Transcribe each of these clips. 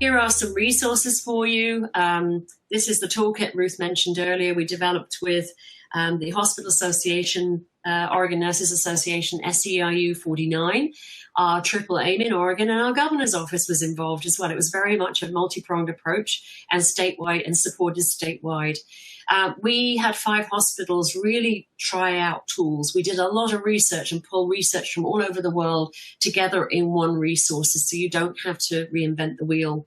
Here are some resources for you. This is the toolkit Ruth mentioned earlier. We developed with the Hospital Association, Oregon Nurses Association, SEIU 49, our triple aim in Oregon, and our governor's office was involved as well. It was very much a multi-pronged approach and statewide and supported statewide. We had 5 hospitals really try out tools. We did a lot of research and pull research from all over the world together in one resource, so you don't have to reinvent the wheel.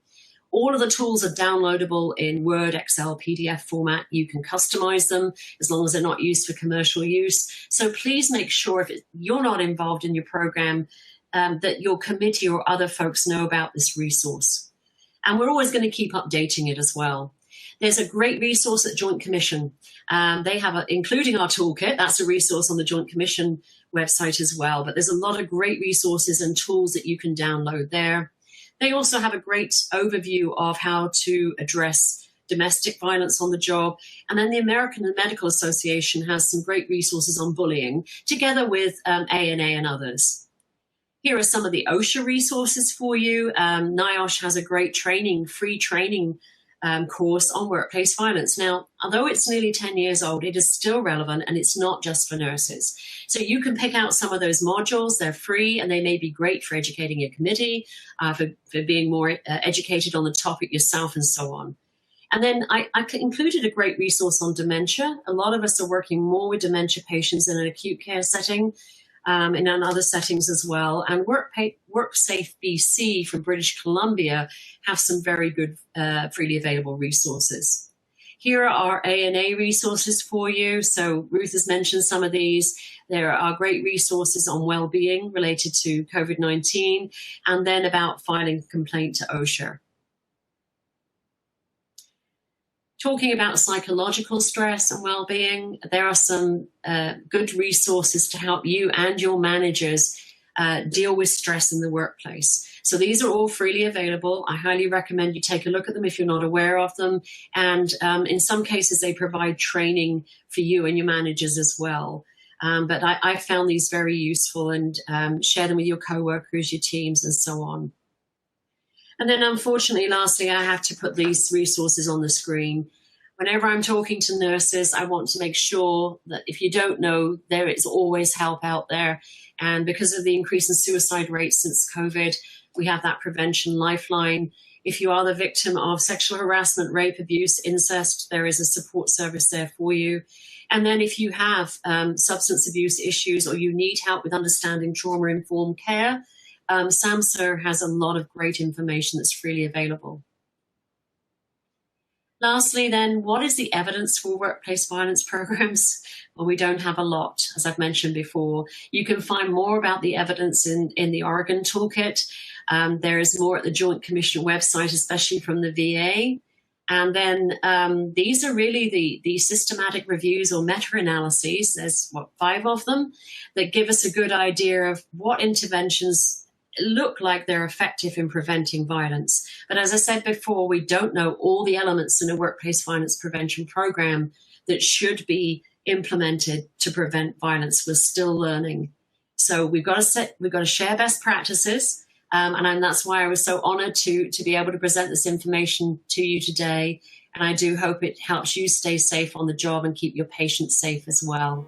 All of the tools are downloadable in Word, Excel, PDF format. You can customize them as long as they're not used for commercial use. So please make sure if you're not involved in your program, that your committee or other folks know about this resource. And we're always going to keep updating it as well. There's a great resource at Joint Commission. They have, including our toolkit, that's a resource on the Joint Commission website as well. But there's a lot of great resources and tools that you can download there. They also have a great overview of how to address domestic violence on the job. And then the American Medical Association has some great resources on bullying, together with ANA and others. Here are some of the OSHA resources for you. NIOSH has a great free training course on workplace violence. Now, although it's nearly 10 years old, it is still relevant, and it's not just for nurses. So you can pick out some of those modules. They're free, and they may be great for educating your committee, for being more educated on the topic yourself, and so on. And then I included a great resource on dementia. A lot of us are working more with dementia patients in an acute care setting, and in other settings as well. And WorkSafe BC from British Columbia have some very good freely available resources. Here are ANA resources for you. So Ruth has mentioned some of these. There are great resources on well-being related to COVID-19, and then about filing a complaint to OSHA. Talking about psychological stress and well-being, there are some good resources to help you and your managers deal with stress in the workplace. So these are all freely available. I highly recommend you take a look at them if you're not aware of them. And in some cases, they provide training for you and your managers as well. But I found these very useful, and share them with your coworkers, your teams, and so on. And then unfortunately, lastly, I have to put these resources on the screen. Whenever I'm talking to nurses, I want to make sure that if you don't know, there is always help out there. And because of the increase in suicide rates since COVID, we have that prevention lifeline. If you are the victim of sexual harassment, rape, abuse, incest, there is a support service there for you. And then if you have substance abuse issues, or you need help with understanding trauma-informed care, SAMHSA has a lot of great information that's freely available. Lastly, then, what is the evidence for workplace violence programs? Well, we don't have a lot, as I've mentioned before. You can find more about the evidence in the Oregon Toolkit. There is more at the Joint Commission website, especially from the VA. And then these are really the systematic reviews or meta-analyses. There's, 5 of them that give us a good idea of what interventions look like they're effective in preventing violence. But as I said before, we don't know all the elements in a workplace violence prevention program that should be implemented to prevent violence. We're still learning. So we've got to share best practices. And that's why I was so honored to be able to present this information to you today. And I do hope it helps you stay safe on the job and keep your patients safe as well.